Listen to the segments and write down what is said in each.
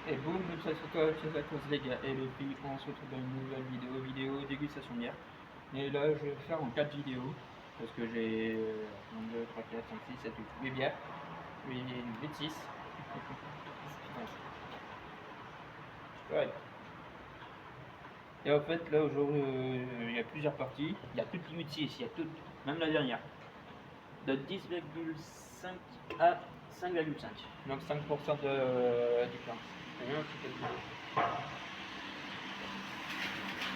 Et boum, ça c'est toi, c'est à cause les gars. Et les filles, on se retrouve dans une nouvelle vidéo dégustation de bière. Et là, je vais faire en 4 vidéos. Parce que j'ai 1, 2, 3, 4, 5, 6, 7, 8 bières. 8, 6. Ouais. Et en fait, là, aujourd'hui, il y a plusieurs parties. Il y a toutes les 8, 6, il y a toutes, même la dernière. De 10,5 à 5,5. Donc 5% de différence.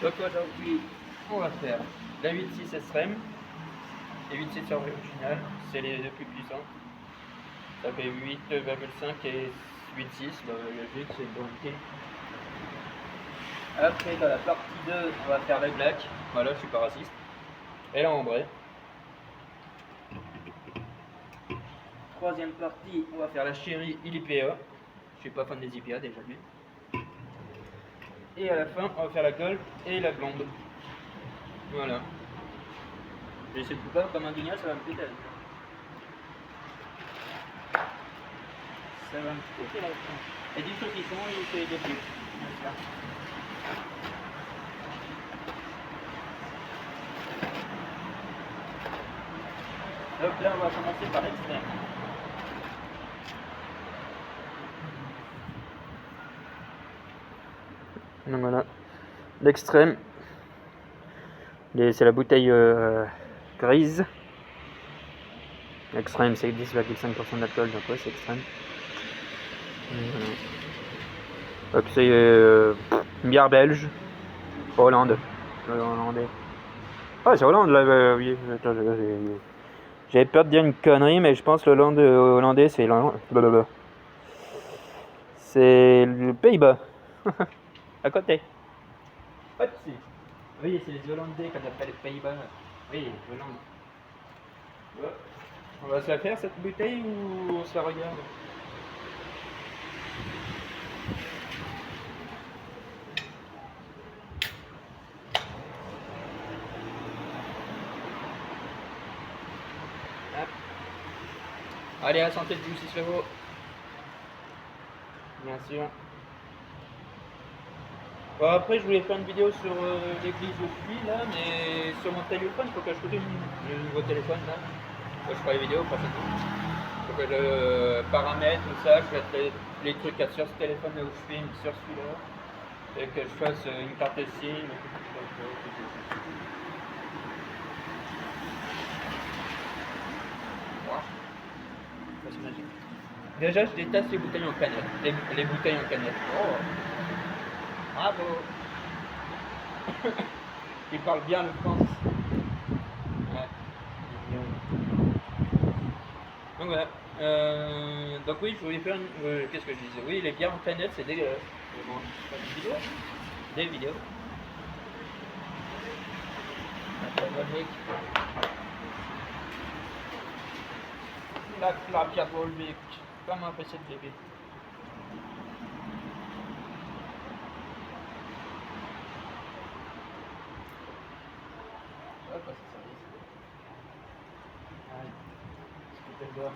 Donc aujourd'hui, on va faire la 8.6 extrême et 8.6 original, c'est les deux plus puissants. Ça fait 8,5 et 8.6, bah, logique, c'est bon. Après, dans la partie 2, on va faire la black. Voilà, je suis pas raciste. Et la ambrée. Troisième partie, on va faire la chérie et l'IPA. Je suis pas fan des IPA déjà vu. Et à la fin, on va faire la gold et la blonde. Voilà. Je sais pas, comme un guignol, ça va me péter. Ça va me péter la tronche. Et du saucisson, il fait des pieds. Donc là, on va commencer par l'extrême. Donc voilà, l'extrême. C'est la bouteille grise. L'extrême, c'est 10,5% d'alcool, donc ouais, c'est extrême. Donc c'est une bière belge. Hollande. Hollandais. Ah, c'est Hollande là, oui. J'avais peur de dire une connerie, mais je pense que le hollandais, c'est c'est le Pays-Bas. À côté. Pas de soucis. Oui, c'est les Hollandais qu'on appelle les Pays-Bas. Oui, Hollande. Ouais. On va se la faire cette bouteille ou on se la regarde? Hop. Allez, à la santé de Juicy Slovo. Bien sûr. Bon, après, je voulais faire une vidéo sur l'église où je suis là, mais sur mon téléphone, il faut que je trouve le nouveau téléphone là. Je ferai les vidéos, pas c'est tout. Il faut que je paramètre tout ça, je mette les trucs sur ce téléphone là où je filme, sur celui-là. Et que je fasse une carte SIM. Déjà, je déteste les bouteilles en canette. Les bouteilles en canette. Oh, bravo. Il parle bien le français. Ouais. Donc voilà. Donc oui, je voulais faire une... qu'est-ce que je disais? Oui, les bières en canette, c'est dégueulasse. Bon, des vidéos. Des vidéos. La bière Volvic. Comme un PC de bébé. Ah, quoi, c'est ça. Allez, je peux te le voir.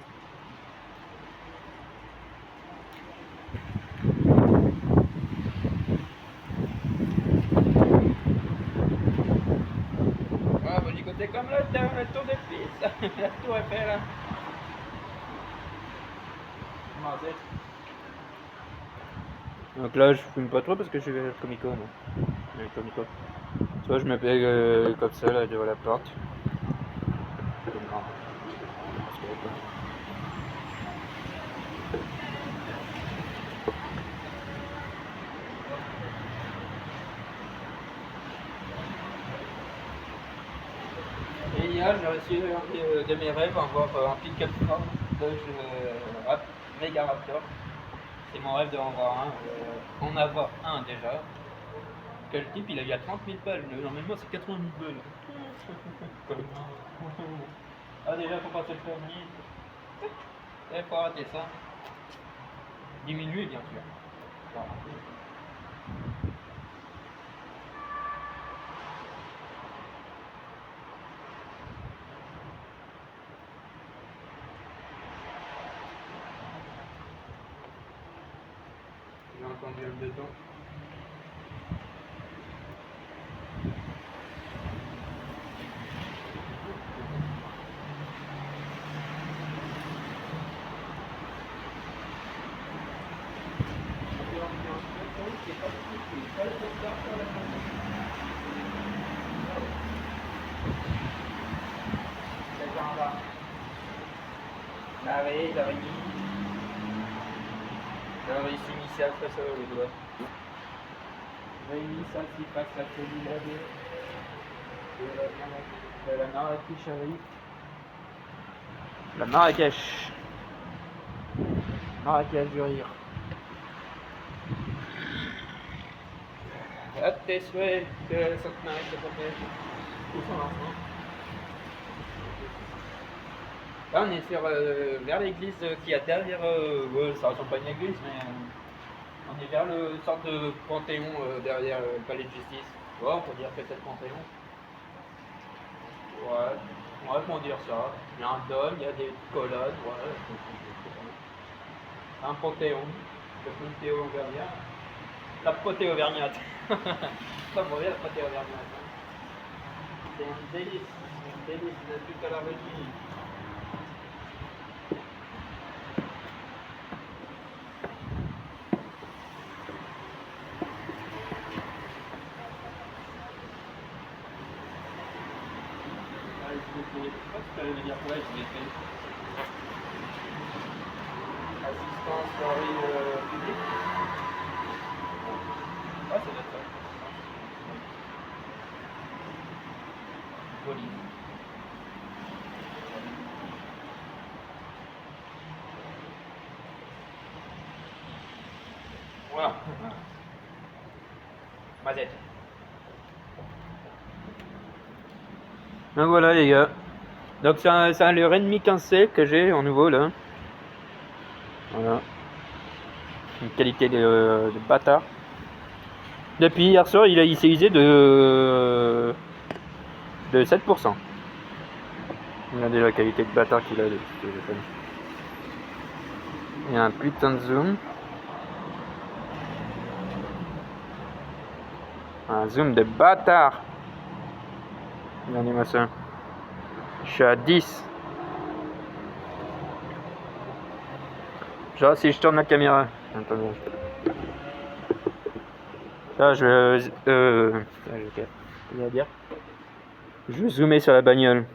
Ah, bah, du côté comme là, t'as la tour de Pise, la tour Eiffel. Là. Donc là, je fume pas trop parce que je vais à la Comic Con. Soit je me paye comme ça, là, devant la porte. Et hier, j'ai reçu un de mes rêves, avoir un pick-up Ford Dodge Mega Raptor. C'est mon rêve d'en avoir un. En avoir un déjà. Que le type, il a eu à 30 000 balles. Normalement, c'est 80 000 balles. Ah, déjà, faut passer le permis. Il faut arrêter ça. Diminuer, bien sûr. Voilà. entendu le béton. La réussite initiale face au doigt. Réunis ça si passe la cellule de la Marrakech arrive. La Marrakech. Marrakech du rire. À tes souhaits que le centenaire te protège. Où sont l'enfant? Là on est sur, vers l'église qui a derrière, ça ressemble pas à une église mais on est vers le sorte de panthéon derrière le palais de justice. Ouais, on peut dire que c'est le panthéon. Ouais, on va on dire ça. Il y a un dôme, il y a des colonnes, ouais. Un panthéon, le panthéon auvergnat. La potée auvergnate. Pas mauvais la potée auvergnate. C'est un délice de toute la régie. Je sais pas si tu allais me dire quoi, je l'ai fait. Assistance Paris public. Ah, c'est notre ça. Police. Voilà. Mazette. Donc voilà les gars. Donc c'est un le Redmi 15C que j'ai en nouveau là. Voilà. Une qualité de bâtard. Depuis hier soir il s'est usé de 7%. Regardez la qualité de bâtard qu'il a le téléphone. Il y a un putain de zoom. Un zoom de bâtard. Regardez-moi ça. Je suis à 10. Genre si je tourne la caméra. Attendez. Là je vais dire. Je vais zoomer sur la bagnole.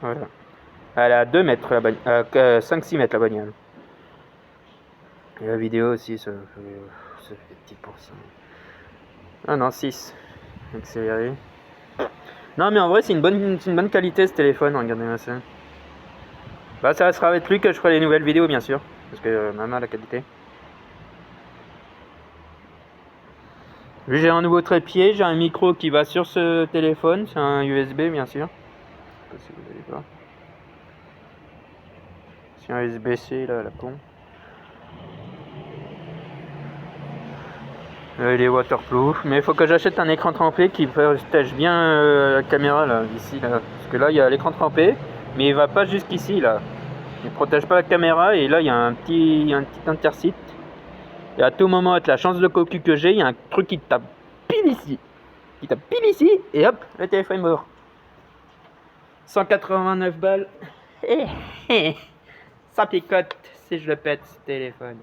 Voilà. Elle est à 2 mètres la bagnole. 5-6 mètres la bagnole. Et la vidéo aussi ça fait 10%. Ah non 6. Accéléré. Non mais en vrai c'est une bonne qualité ce téléphone, regardez-moi ça. Bah ça sera avec lui que je ferai les nouvelles vidéos bien sûr. Parce que maman la qualité. J'ai un nouveau trépied, j'ai un micro qui va sur ce téléphone, c'est un USB bien sûr. Je sais pas si vous allez voir. C'est un USB-C là, la con. Il est waterproof, mais il faut que j'achète un écran trempé qui protège bien la caméra là, ici là. Parce que là il y a l'écran trempé, mais il va pas jusqu'ici là. Il protège pas la caméra et là il y a un petit interstice. Et à tout moment avec la chance de cocu que j'ai, il y a un truc qui tape pile ici. Qui tape pile ici et hop, le téléphone est mort. 189 balles. Ça picote si je le pète ce téléphone.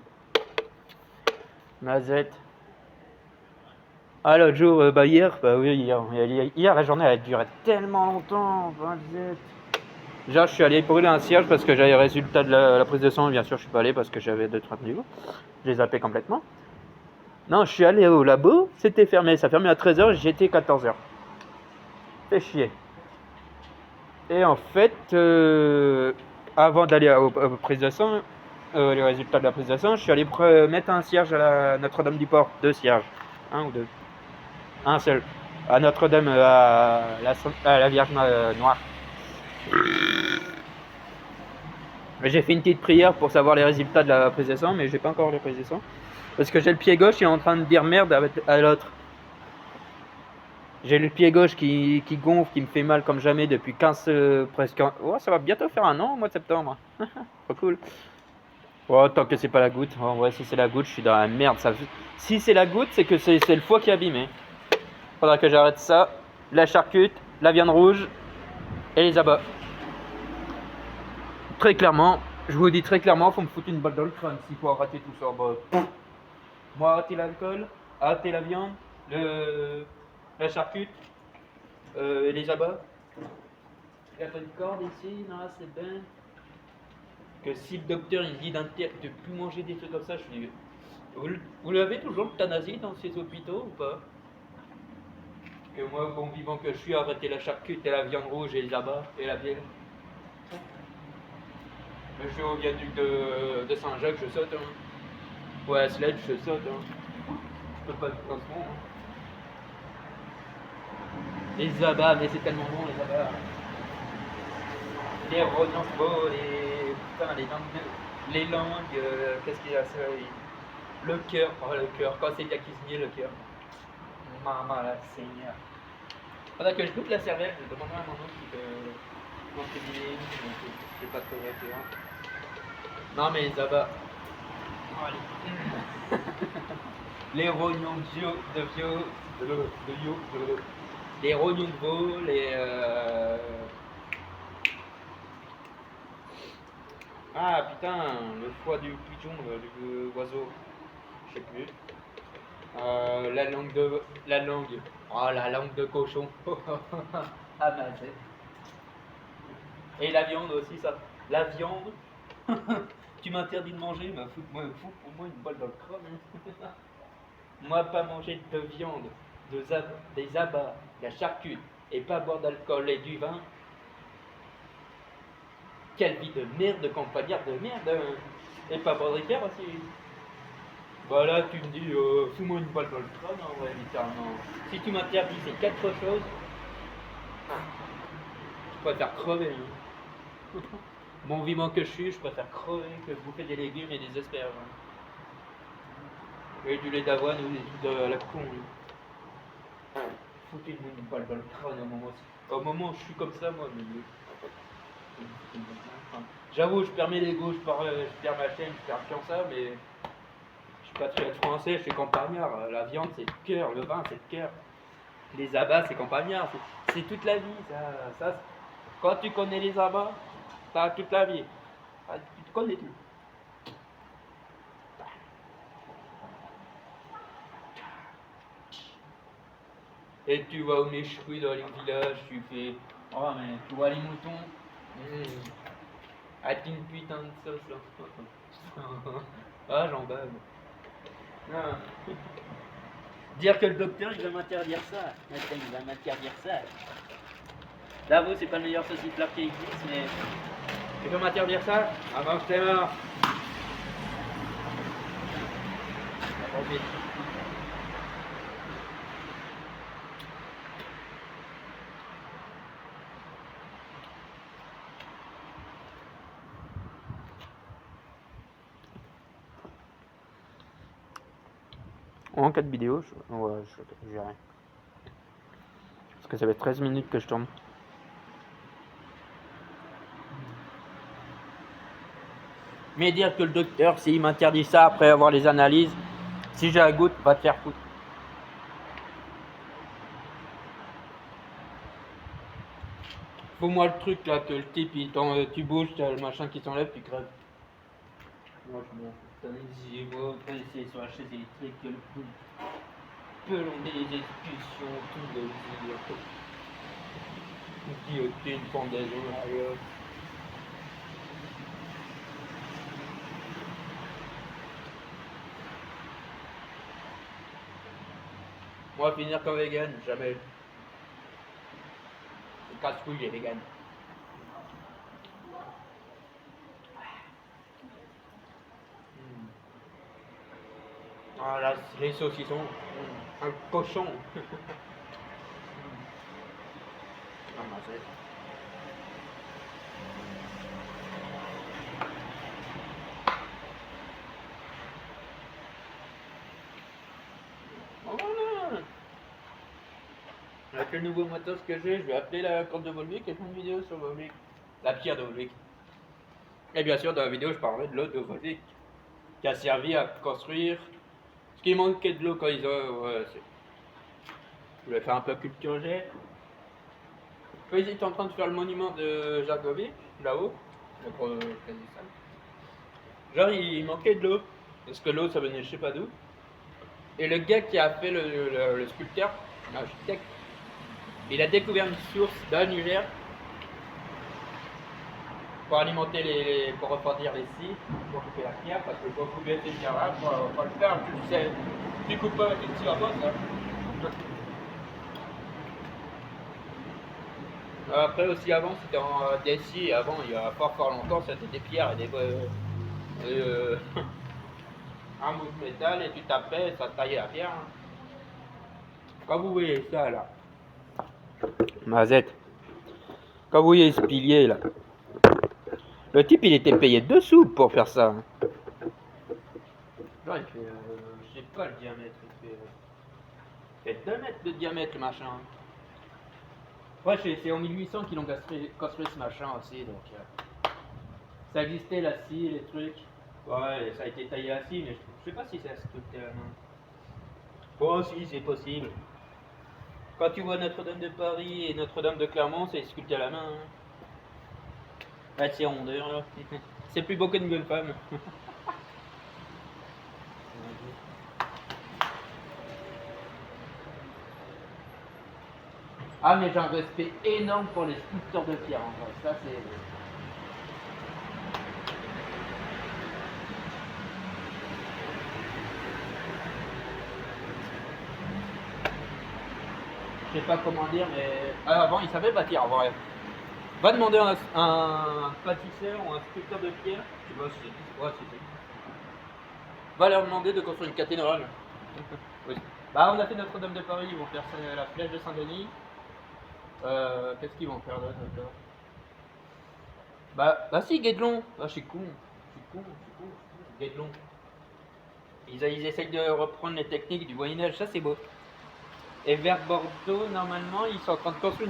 Mazette. Ah l'autre jour, hier, bah oui hier la journée elle a duré tellement longtemps, Mazette. Déjà je suis allé brûler un cierge parce que j'avais le résultat de la prise de sang, bien sûr je suis pas allé parce que j'avais 2-3 niveaux. Je les zappé complètement. Non, je suis allé au labo, c'était fermé, ça fermait à 13h, j'étais 14h. Fait chier. Et en fait, avant d'aller aux prises de sang, les résultats de la prise de sang, je suis allé mettre un cierge à la Notre-Dame-du-Port, 2 cierges, 1 ou 2, un seul, à Notre-Dame, à la Vierge Noire. J'ai fait une petite prière pour savoir les résultats de la prise de sang, mais j'ai pas encore les prises de sang. Parce que j'ai le pied gauche qui est en train de dire merde à l'autre. J'ai le pied gauche qui gonfle, qui me fait mal comme jamais depuis 15 presque. Oh, ça va bientôt faire un an au mois de septembre. Trop cool. Oh, tant que c'est pas la goutte. Oh, ouais, si c'est la goutte, je suis dans la merde. Si c'est la goutte, c'est que c'est le foie qui est abîmé. Faudra que j'arrête ça. La charcute, la viande rouge et les abats. Très clairement, je vous dis très clairement, faut me foutre une balle dans le crâne s'il faut arrêter tout ça. Bah, moi, arrêter l'alcool, arrêter la viande, la charcute et les abats. Il y a pas de corde ici, non, c'est bien. Que si le docteur il dit de plus manger des trucs comme ça, je dis. Vous l'avez toujours l'euthanasie dans ces hôpitaux ou pas? Que moi, bon vivant que je suis, arrêter la charcute et la viande rouge et les abats et la bière. Je suis au viaduc de Saint-Jacques, je saute. Hein. Ouais, à Sledge, je saute. Hein. Je peux pas le classement. Hein. Les abats, mais c'est tellement bon les abats. Les rognons, les. Putain, les langues, qu'est-ce qu'il y a ça? Le cœur, oh le cœur, quand c'est bien cuisiné, le cœur. Maman la seigneur. Pendant que je goûte la cervelle, je demanderai à mon oncle si peut contribuer, je sais pas trop référent. Non mais les abats. Oh, les rognons de veau, les rognons de veau, les ah putain, le foie du pigeon, du oiseau, je sais plus. La langue oh la langue de cochon. Ah bah c'est. Et la viande aussi ça. La viande. Tu m'interdis de manger, mais fous pour moi une balle dans le crâne. Moi pas manger de viande, des abats, de la charcute, et pas boire d'alcool et du vin. Quelle vie de merde, de campagnard de merde. Et pas boire de rivière aussi. Bah là tu me dis, fous-moi une balle dans le crâne, en vrai, littéralement. Si tu m'interdis ces 4 choses, je préfère crever. Hein. Bon vivant que je suis, je préfère crever que bouffer des légumes et des asperges. Et du lait d'avoine ou des trucs de la con. Foutez-moi une balle dans le crâne au moment où je suis comme ça, moi. J'avoue, je perds mes Legos, je perds ma chaîne, je perds comme ça, mais je suis patriote français, je suis campagnard. La viande, c'est le cœur, le vin, c'est le cœur. Les abats, c'est campagnard, c'est toute la vie. Ça, quand tu connais les abats, t'as toute la vie. Tu connais tout. Et tu vas au méchoui dans les villages, tu fais. Oh, mais tu vois les moutons. Ah, t'es une putain de sauce là. Ah, j'en bave. Ah. Dire que le docteur il va m'interdire ça. Il va m'interdire ça. Davo, c'est pas le meilleur sauciflard qui existe, mais. Il va m'interdire ça? Ah, non, je t'ai mort. En 4 vidéos, ouais, j'ai rien. Parce que ça fait 13 minutes que je tourne. Mais dire que le docteur, s'il m'interdit ça après avoir les analyses, si j'ai la goutte, va te faire foutre. Faut-moi le truc là, que le type, tu bouges, t'as le machin qui t'enlève, tu crèves. Moi je m'en fous. Moi, on va essayer sur la chaise électrique, le coup. Pelon des expulsions, tout le dire. Guillotine, pendaison, ailleurs. On va finir comme vegan, jamais. Casse-couille les véganes. Ah là, les saucissons. Un cochon. Ah, bah, c'est... Oh, voilà. Avec le nouveau matos que j'ai, je vais appeler la corde de Volvic et faire une vidéo sur Volvic. La pierre de Volvic. Et bien sûr, dans la vidéo, je parlerai de l'eau de Volvic. qui a servi à construire ce qui manquait de l'eau quand ils ont. Je voulais faire un peu culture G. Quand ils étaient en train de faire le monument de Jargovic, là-haut, le gros président. Genre, il manquait de l'eau. Parce que l'eau, ça venait je sais pas d'où. Et le gars qui a fait le sculpteur, l'architecte, il a découvert une source dans le Niger pour alimenter pour refroidir les scies, pour couper la pierre, parce que pour couper ces pierres-là, pour le faire, tu sais, tu coupes pas avec une scie à bosse, ça. Après aussi avant c'était en des scies, avant il y a fort longtemps c'était des pierres et des un bout de métal et tu tapais, ça taillait la pierre. Quand vous voyez ça là, Mazette, quand vous voyez ce pilier là, le type il était payé 2 sous pour faire ça. Genre il fait, je sais pas le diamètre, il fait 2 mètres de diamètre le machin. Ouais, c'est en 1800 qu'ils ont construit ce machin aussi, donc ça existait la scie, les trucs. Ouais, ça a été taillé à scie, mais je sais pas si c'est sculpté à la main. Bon, si, c'est possible. Quand tu vois Notre-Dame de Paris et Notre-Dame de Clermont, c'est sculpté à la main. Hein. Là, c'est rondeur, là. C'est plus beau qu'une gueule femme. Ah, mais j'ai un respect énorme pour les sculpteurs de pierre, en vrai. Ça, c'est. Je sais pas comment dire, mais avant ils savaient bâtir en vrai. Va demander à un pâtisseur ou un sculpteur de pierre, tu vois, c'est. Va leur demander de construire une cathédrale. Oui. Bah, on a fait Notre-Dame de Paris, ils vont faire la flèche de Saint-Denis. Qu'est-ce qu'ils vont faire d'autre encore? Bah si, Guédelon. Ah, je suis con. Guédelon. Ils essayent de reprendre les techniques du Moyen-Âge, ça c'est beau. Et vers Bordeaux, normalement, ils sont en train de construire